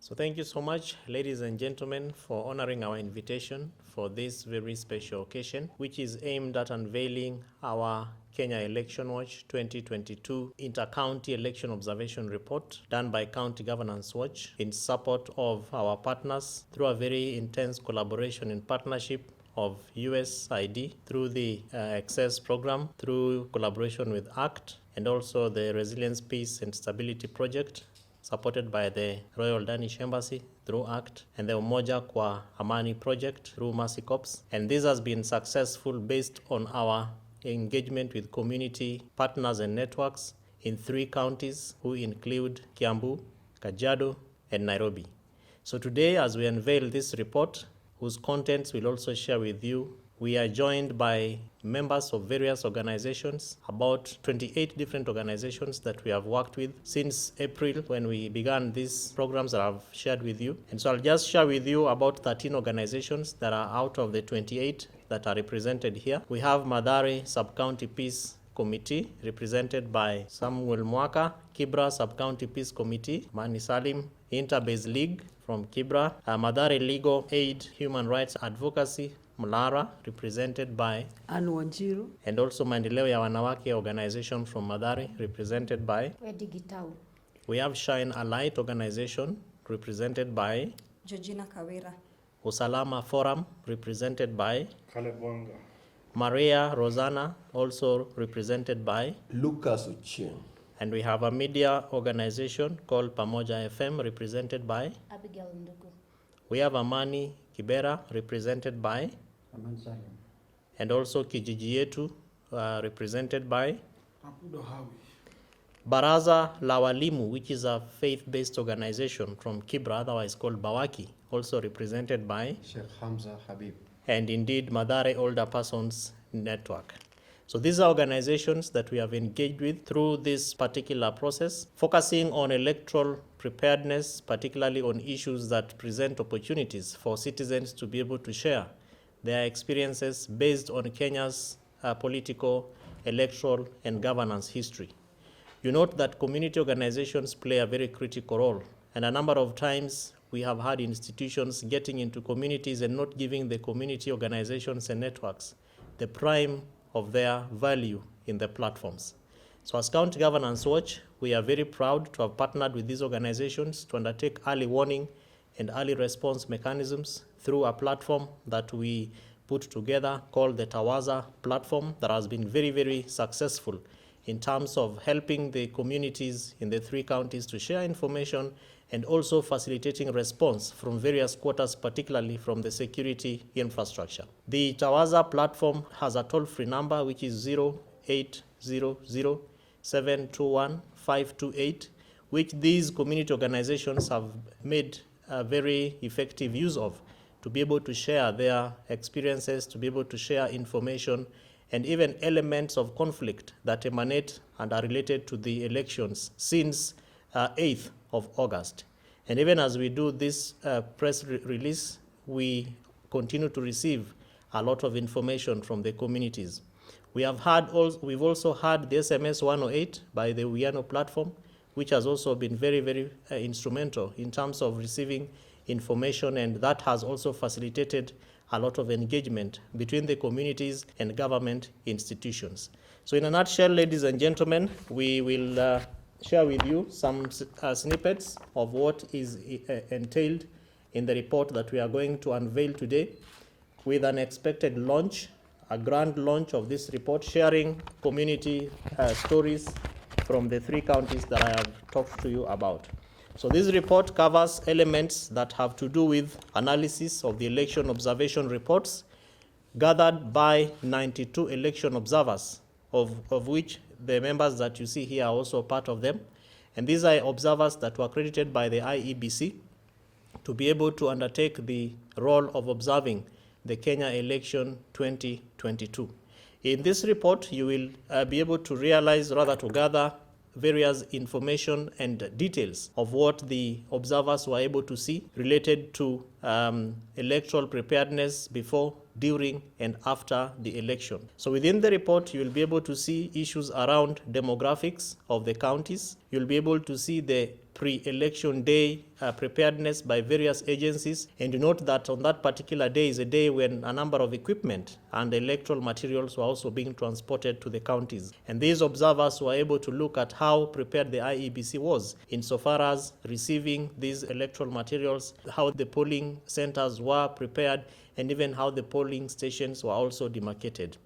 So thank you so much, ladies and gentlemen, for honoring our invitation for this very special occasion, which is aimed at unveiling our Kenya Election Watch 2022 Inter-County Election Observation Report done by County Governance Watch in support of our partners through a very intense collaboration and partnership of USAID through the Access Program, through collaboration with ACT, and also the Resilience, Peace and Stability Project, supported by the Royal Danish Embassy through ACT, and the Umoja Kwa Amani Project through Mercy Corps. And this has been successful based on our engagement with community partners and networks in 3 counties, who include Kiambu, Kajiado, and Nairobi. So today, as we unveil this report, whose contents we'll also share with you, we are joined by members of various organizations, about 28 different organizations that we have worked with since April when we began these programs that I've shared with you. And so I'll just share with you about 13 organizations that are out of the 28 that are represented here. We have Mathare Sub-County Peace Committee, represented by Samuel Mwaka, Kibra Sub-County Peace Committee, Mani Salim, Interbase League from Kibra, Mathare Legal Aid Human Rights Advocacy, Mlara, represented by Anwanjiru, and also Maendeleo ya Wanawake organization from Mathare, represented by Digitau. We have Shine a Light organization, represented by Georgina Kawira. Usalama Forum, represented by Kalebwanga. Maria Rosanna, also represented by Lucas Uchien. And we have a media organization called Pamoja FM, represented by Abigail Ndugu. We have Amani Kibera, represented by and also Kijiji Yetu, represented by Baraza la Walimu, which is a faith-based organization from Kibra, otherwise called Bawaki, also represented by Sheikh Hamza Habib. And indeed Mathare Older Persons Network. So these are organizations that we have engaged with through this particular process, focusing on electoral preparedness, particularly on issues that present opportunities for citizens to be able to share their experiences based on Kenya's political, electoral, and governance history. You note that community organizations play a very critical role, and a number of times we have had institutions getting into communities and not giving the community organizations and networks the prime of their value in the platforms. So as County Governance Watch, we are very proud to have partnered with these organizations to undertake early warning and early response mechanisms through a platform that we put together called the Tawaza platform that has been very, very successful in terms of helping the communities in the 3 counties to share information and also facilitating response from various quarters, particularly from the security infrastructure. The Tawaza platform has a toll-free number, which is 0800-721-528, which these community organizations have made a very effective use of to be able to share their experiences, to be able to share information, and even elements of conflict that emanate and are related to the elections since 8th of August. And even as we do this press release, we continue to receive a lot of information from the communities. We've also had the SMS 108 by the Uyano platform, which has also been very, very instrumental in terms of receiving information, and that has also facilitated a lot of engagement between the communities and government institutions. So in a nutshell, ladies and gentlemen, we will share with you some snippets of what is entailed in the report that we are going to unveil today, with an expected launch, a grand launch of this report, sharing community stories from the 3 counties that I have talked to you about. So this report covers elements that have to do with analysis of the election observation reports gathered by 92 election observers, of which the members that you see here are also part of them. And these are observers that were accredited by the IEBC to be able to undertake the role of observing the Kenya election 2022. In this report, you will be able to to gather various information and details of what the observers were able to see related to electoral preparedness before, during, and after the election. So within the report, you will be able to see issues around demographics of the counties. You'll be able to see the pre-election day preparedness by various agencies. And you note that on that particular day is a day when a number of equipment and electoral materials were also being transported to the counties. And these observers were able to look at how prepared the IEBC was insofar as receiving these electoral materials, how the polling centers were prepared, and even how the polling stations were also demarcated.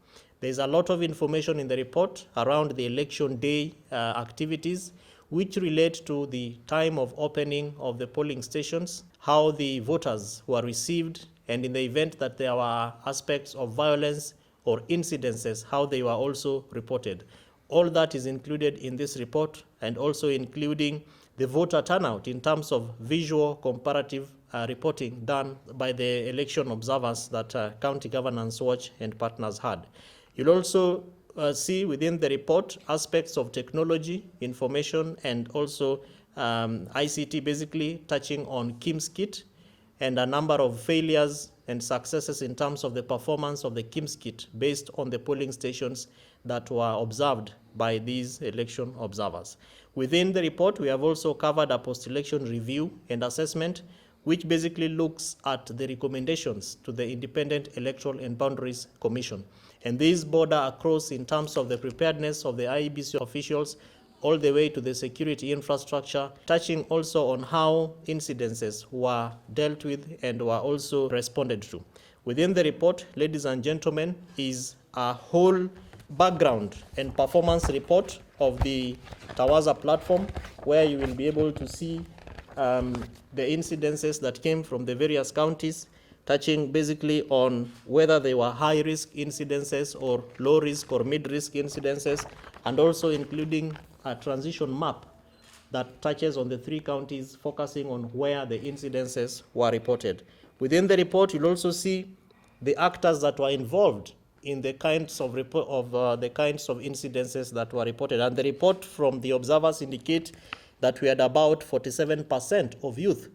There's a lot of information in the report around the election day activities, which relate to the time of opening of the polling stations, how the voters were received, and in the event that there were aspects of violence or incidences, how they were also reported. All that is included in this report, and also including the voter turnout in terms of visual comparative reporting done by the election observers that County Governance Watch and partners had. You'll also see within the report aspects of technology, information, and also ICT, basically touching on KIMS kit and a number of failures and successes in terms of the performance of the KIMS kit based on the polling stations that were observed by these election observers. Within the report, we have also covered a post-election review and assessment, which basically looks at the recommendations to the Independent Electoral and Boundaries Commission. And these border across in terms of the preparedness of the IEBC officials all the way to the security infrastructure, touching also on how incidences were dealt with and were also responded to. Within the report, ladies and gentlemen, is a whole background and performance report of the Tawaza platform, where you will be able to see the incidences that came from the various counties, touching basically on whether they were high-risk incidences or low-risk or mid-risk incidences, and also including a transition map that touches on the 3 counties, focusing on where the incidences were reported. Within the report, you'll also see the actors that were involved in the kinds of incidences that were reported. And the report from the observers indicate that we had about 47% of youth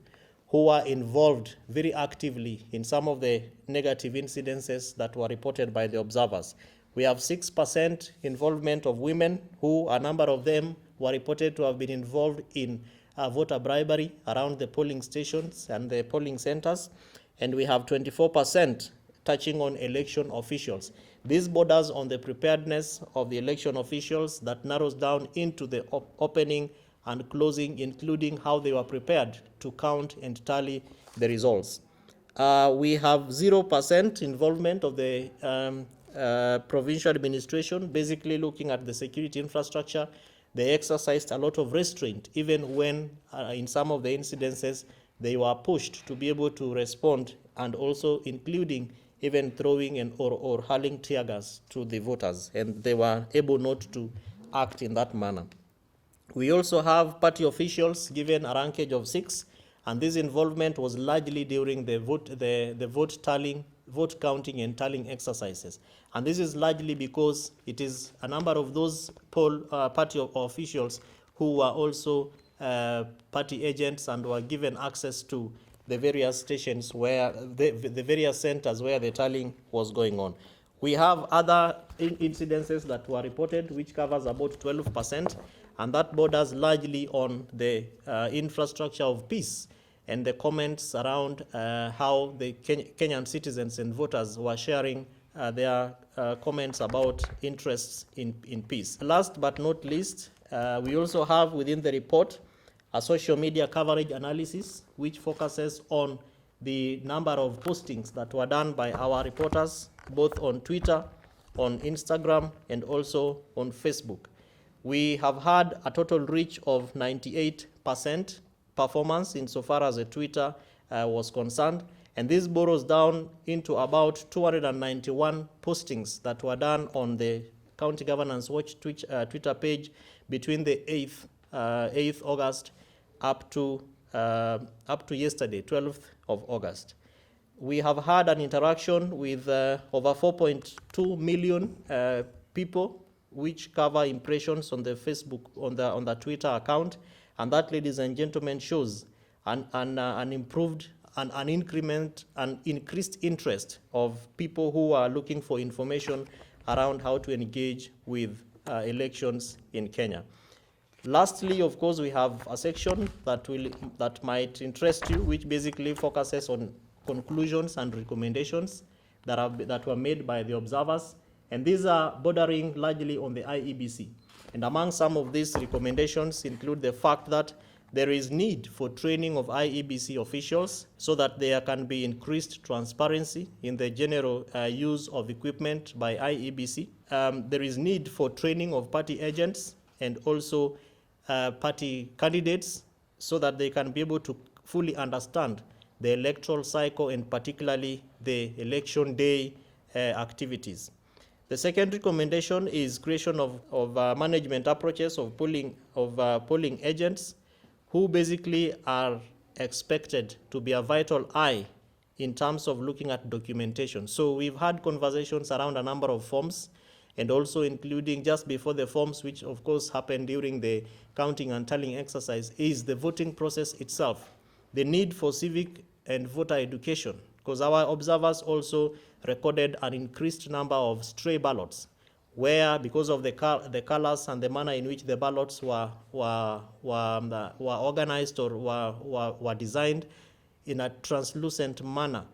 who were involved very actively in some of the negative incidences that were reported by the observers. We have 6% involvement of women, who a number of them were reported to have been involved in voter bribery around the polling stations and the polling centers. And we have 24% touching on election officials. This borders on the preparedness of the election officials that narrows down into the opening and closing, including how they were prepared to count and tally the results. We have 0% involvement of the provincial administration, basically looking at the security infrastructure. They exercised a lot of restraint, even when in some of the incidences they were pushed to be able to respond, and also including even throwing or hurling tear gas to the voters, and they were able not to act in that manner. We also have party officials given a rankage of 6, and this involvement was largely during the vote counting and tallying exercises. And this is largely because it is a number of those party officials who were also party agents and were given access to the various stations where the various centers where the tallying was going on. We have other incidences that were reported, which covers about 12%, and that borders largely on the infrastructure of peace and the comments around how the Kenyan citizens and voters were sharing their comments about interests in peace. Last but not least, we also have within the report a social media coverage analysis, which focuses on the number of postings that were done by our reporters, both on Twitter, on Instagram, and also on Facebook. We have had a total reach of 98% performance insofar as the Twitter was concerned, and this borrows down into about 291 postings that were done on the County Governance Watch Twitter page between the 8th August up to yesterday, 12th of August. We have had an interaction with over 4.2 million people, which cover impressions on the Facebook, on the Twitter account, and that, ladies and gentlemen, shows an increased interest of people who are looking for information around how to engage with elections in Kenya. Lastly, of course, we have a section that might interest you, which basically focuses on conclusions and recommendations that were made by the observers, and these are bordering largely on the IEBC. And among some of these recommendations include the fact that there is need for training of IEBC officials so that there can be increased transparency in the general use of equipment by IEBC. There is need for training of party agents and also party candidates so that they can be able to fully understand the electoral cycle and particularly the election day activities. The second recommendation is creation of management approaches of polling agents who basically are expected to be a vital eye in terms of looking at documentation. So we've had conversations around a number of forms, and also including just before the forms, which of course happened during the counting and tallying exercise, is the voting process itself. The need for civic and voter education, because our observers also recorded an increased number of stray ballots, where because of the colors and the manner in which the ballots were organized or were designed in a translucent manner.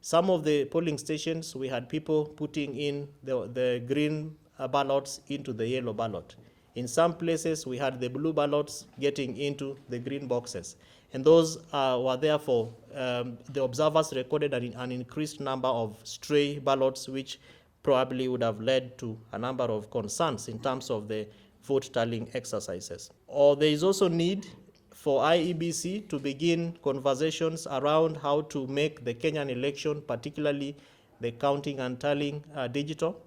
Some of the polling stations, we had people putting in the green ballots into the yellow ballot. In some places, we had the blue ballots getting into the green boxes. And those were therefore, the observers recorded an increased number of stray ballots, which probably would have led to a number of concerns in terms of the vote tallying exercises. Or there is also need for IEBC to begin conversations around how to make the Kenyan election, particularly the counting and tallying, digital,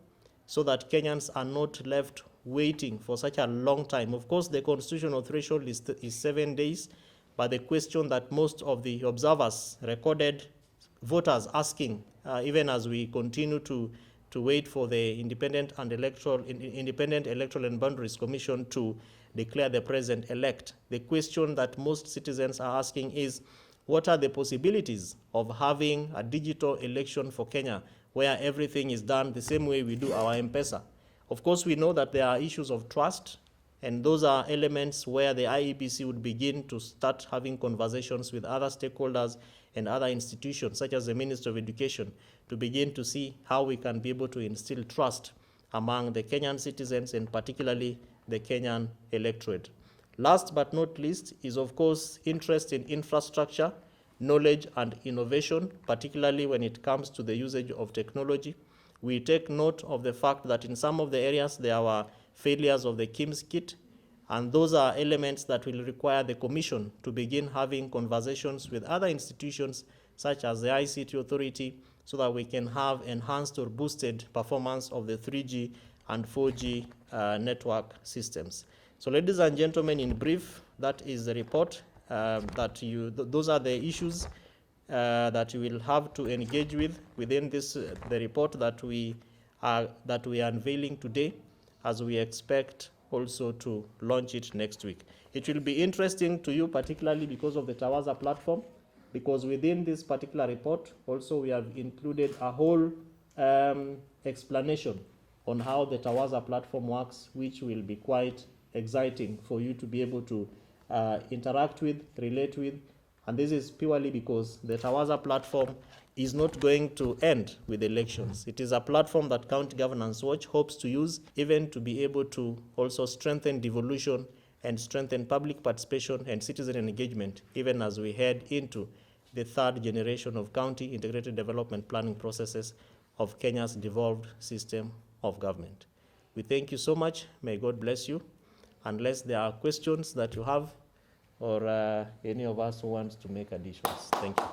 so that Kenyans are not left waiting for such a long time. Of course, the constitutional threshold is 7 days, but the question that most of the observers recorded voters asking, even as we continue to wait for the Independent Electoral and Boundaries Commission to declare the president-elect. The question that most citizens are asking is, what are the possibilities of having a digital election for Kenya where everything is done the same way we do our M-Pesa? Of course, we know that there are issues of trust, and those are elements where the IEBC would begin to start having conversations with other stakeholders and other institutions, such as the Ministry of Education, to begin to see how we can be able to instill trust among the Kenyan citizens and particularly the Kenyan electorate. Last but not least is, of course, interest in infrastructure, knowledge, and innovation, particularly when it comes to the usage of technology. We take note of the fact that in some of the areas there were failures of the KIMS kit, and those are elements that will require the Commission to begin having conversations with other institutions such as the ICT Authority so that we can have enhanced or boosted performance of the 3G and 4G network systems. So ladies and gentlemen, in brief, that is the report those are the issues that you will have to engage with within this the report that we are unveiling today, as we expect also to launch it next week. It will be interesting to you, particularly because of the Tawaza platform, because within this particular report also we have included a whole explanation on how the Tawaza platform works, which will be quite exciting for you to be able to interact with, relate with. And this is purely because the Tawaza platform is not going to end with elections. It is a platform that County Governance Watch hopes to use even to be able to also strengthen devolution and strengthen public participation and citizen engagement, even as we head into the third generation of county integrated development planning processes of Kenya's devolved system of government. We thank you so much. May God bless you. Unless there are questions that you have, or any of us who wants to make additions. Thank you.